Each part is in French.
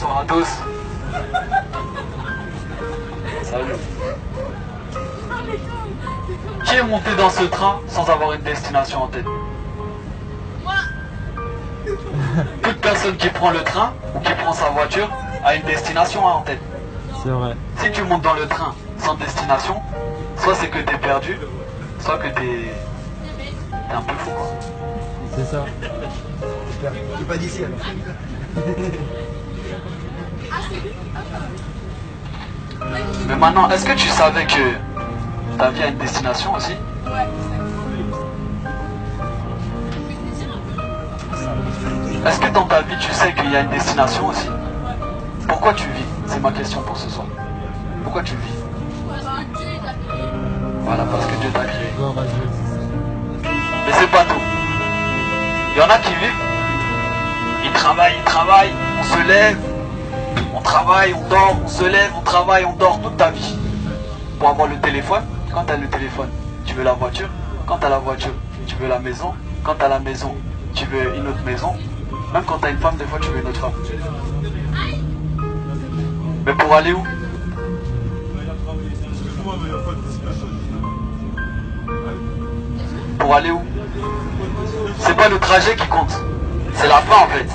Bonsoir à tous. Salut. Qui est monté dans ce train sans avoir une destination en tête? Moi. Toute personne qui prend le train ou qui prend sa voiture a une destination en tête. C'est vrai. Si tu montes dans le train sans destination, soit c'est que t'es perdu, soit que t'es un peu fou, quoi. C'est ça. T'es pas d'ici alors. Mais maintenant, est-ce que tu savais que ta vie a une destination aussi? Ouais. Est-ce que dans ta vie tu sais qu'il y a une destination aussi? Pourquoi tu vis? C'est ma question pour ce soir. Pourquoi tu vis? Voilà, parce que Dieu t'a créé. Gloire à Dieu. Mais c'est pas tout. Il y en a qui vivent, ils travaillent, on se lève, on travaille, on dort, on se lève, on travaille, on dort toute ta vie. Pour avoir le téléphone, quand tu as le téléphone, tu veux la voiture. Quand tu as la voiture, tu veux la maison. Quand tu as la maison, tu veux une autre maison. Même quand tu as une femme, des fois tu veux une autre femme. Mais pour aller où? Pour aller où? C'est pas le trajet qui compte, c'est la fin en fait.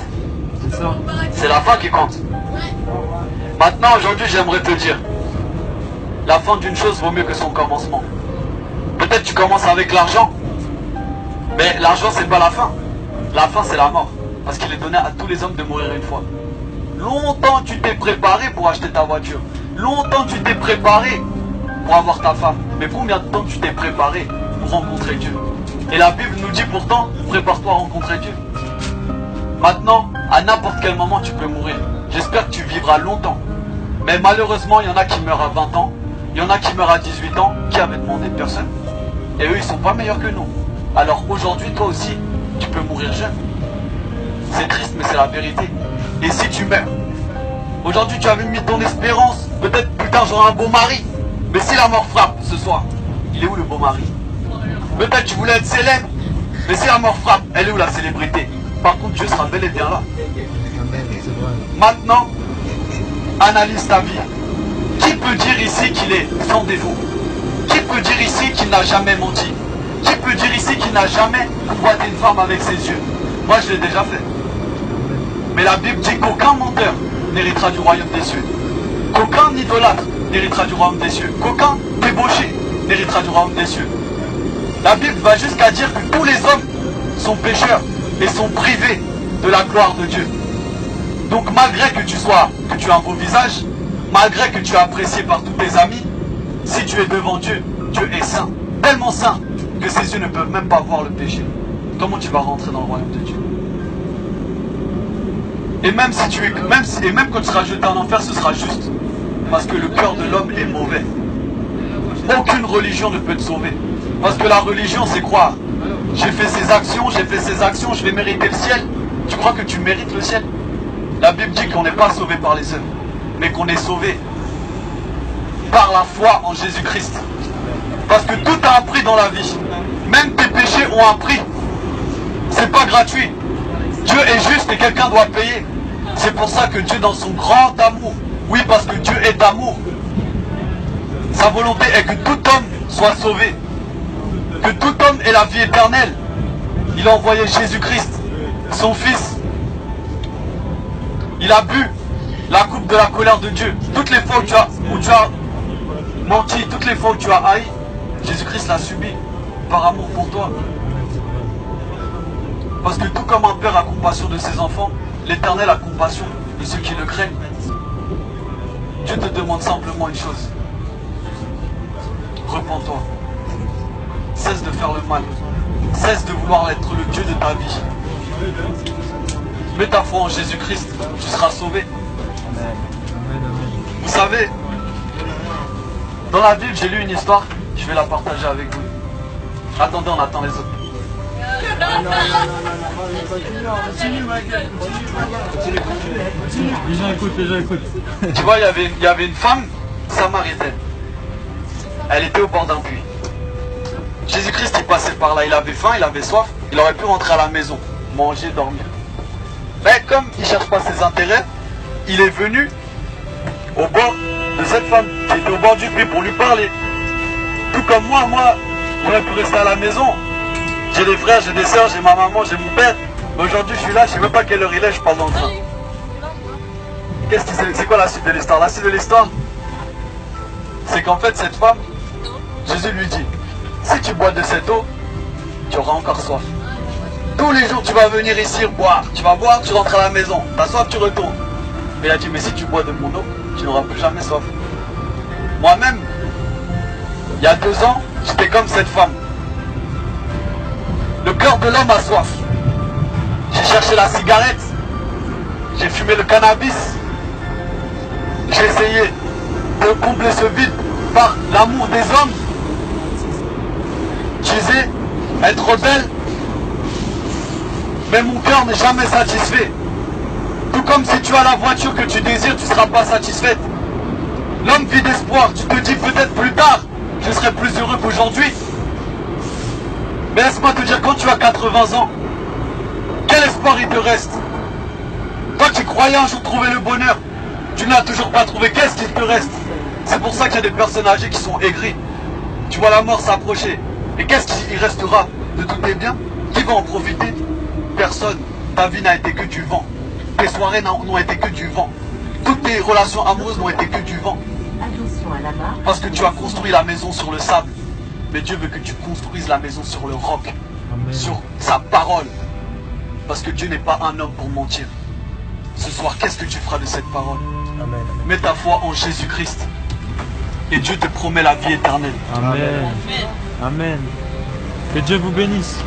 C'est ça. C'est la fin qui compte. Maintenant, aujourd'hui, j'aimerais te dire, la fin d'une chose vaut mieux que son commencement. Peut-être tu commences avec l'argent, mais l'argent c'est pas la fin. La fin c'est la mort, parce qu'il est donné à tous les hommes de mourir une fois. Longtemps tu t'es préparé pour acheter ta voiture. Longtemps tu t'es préparé pour avoir ta femme. Mais combien de temps tu t'es préparé pour rencontrer Dieu? Et la Bible nous dit pourtant, prépare-toi à rencontrer Dieu. Maintenant, à n'importe quel moment tu peux mourir. J'espère que tu vivras longtemps. Mais malheureusement, il y en a qui meurent à 20 ans. Il y en a qui meurent à 18 ans, qui avaient demandé personne. Et eux, ils sont pas meilleurs que nous. Alors aujourd'hui, toi aussi, tu peux mourir jeune. C'est triste, mais c'est la vérité. Et si tu meurs, aujourd'hui tu avais mis ton espérance, peut-être putain j'aurai un beau mari. Mais si la mort frappe ce soir, il est où le beau mari? Peut-être tu voulais être célèbre, mais si la mort frappe, elle est où la célébrité? Par contre, Dieu sera bel et bien là. Amen, c'est vrai. Maintenant, analyse ta vie. Qui peut dire ici qu'il est sans défaut? Qui peut dire ici qu'il n'a jamais menti? Qui peut dire ici qu'il n'a jamais convoité une femme avec ses yeux? Moi, je l'ai déjà fait. Mais la Bible dit qu'aucun menteur n'héritera du royaume des cieux. Qu'aucun idolâtre n'héritera du royaume des cieux. Qu'aucun débauché n'héritera du royaume des cieux. La Bible va jusqu'à dire que tous les hommes sont pécheurs et sont privés de la gloire de Dieu. Donc malgré que tu aies un beau visage, malgré que tu es apprécié par tous tes amis, si tu es devant Dieu, Dieu est saint. Tellement saint que ses yeux ne peuvent même pas voir le péché. Comment tu vas rentrer dans le royaume de Dieu? Et même quand tu seras jeté en enfer, ce sera juste. Parce que le cœur de l'homme est mauvais. Aucune religion ne peut te sauver. Parce que la religion, c'est croire. J'ai fait ces actions, je vais mériter le ciel. Tu crois que tu mérites le ciel? La Bible dit qu'on n'est pas sauvé par les œuvres, mais qu'on est sauvé par la foi en Jésus-Christ. Parce que tout a un prix dans la vie. Même tes péchés ont un prix. C'est pas gratuit. Dieu est juste et quelqu'un doit payer. C'est pour ça que Dieu, dans son grand amour, oui, parce que Dieu est amour, sa volonté est que tout homme soit sauvé, que tout homme ait la vie éternelle. Il a envoyé Jésus-Christ, son Fils. Il a bu la coupe de la colère de Dieu. Toutes les fois où tu as menti, toutes les fois où tu as haï, Jésus-Christ l'a subi par amour pour toi. Parce que tout comme un père a compassion de ses enfants, l'Éternel a compassion de ceux qui le craignent. Dieu te demande simplement une chose. Repens-toi. Cesse de faire le mal. Cesse de vouloir être le Dieu de ta vie. Mets ta foi en Jésus-Christ, tu seras sauvé. Vous savez, dans la Bible, j'ai lu une histoire, je vais la partager avec vous. Attendez, on attend les autres. Les gens écoutent. Tu vois, il y avait une femme samaritaine. Elle était au bord d'un puits. Jésus-Christ, il passait par là, il avait faim, il avait soif, il aurait pu rentrer à la maison, manger, dormir. Mais comme il ne cherche pas ses intérêts, il est venu au bord de cette femme qui était au bord du puits pour lui parler. Tout comme moi, j'aurais pu rester à la maison. J'ai des frères, j'ai des soeurs, j'ai ma maman, j'ai mon père. Mais aujourd'hui, je suis là, je sais même pas quelle heure il est, je parle dans le train. C'est quoi la suite de l'histoire? La suite de l'histoire, c'est qu'en fait, cette femme, Jésus lui dit, si tu bois de cette eau, tu auras encore soif. Tous les jours, tu vas venir ici boire. Tu vas boire, tu rentres à la maison. T'as soif, tu retournes. Mais il a dit, mais si tu bois de mon eau, tu n'auras plus jamais soif. Moi-même, il y a 2 ans, j'étais comme cette femme. Le cœur de l'homme a soif. J'ai cherché la cigarette. J'ai fumé le cannabis. J'ai essayé de combler ce vide par l'amour des hommes. Je disais, être rebelle. Mais mon cœur n'est jamais satisfait. Tout comme si tu as la voiture que tu désires, tu ne seras pas satisfaite. L'homme vit d'espoir. Tu te dis peut-être plus tard, je serai plus heureux qu'aujourd'hui. Mais laisse-moi te dire, quand tu as 80 ans, quel espoir il te reste? Toi qui croyais un jour trouver le bonheur, tu ne l'as toujours pas trouvé, qu'est-ce qu'il te reste? C'est pour ça qu'il y a des personnes âgées qui sont aigries. Tu vois la mort s'approcher. Et qu'est-ce qui restera de tous tes biens? Qui va en profiter? Personne. Ta vie n'a été que du vent. Tes soirées n'ont été que du vent. Toutes tes relations amoureuses n'ont été que du vent. Parce que tu as construit la maison sur le sable. Mais Dieu veut que tu construises la maison sur le roc. Amen. Sur sa parole. Parce que Dieu n'est pas un homme pour mentir. Ce soir, qu'est-ce que tu feras de cette parole? Amen. Mets ta foi en Jésus-Christ. Et Dieu te promet la vie éternelle. Amen. Amen. Que Dieu vous bénisse.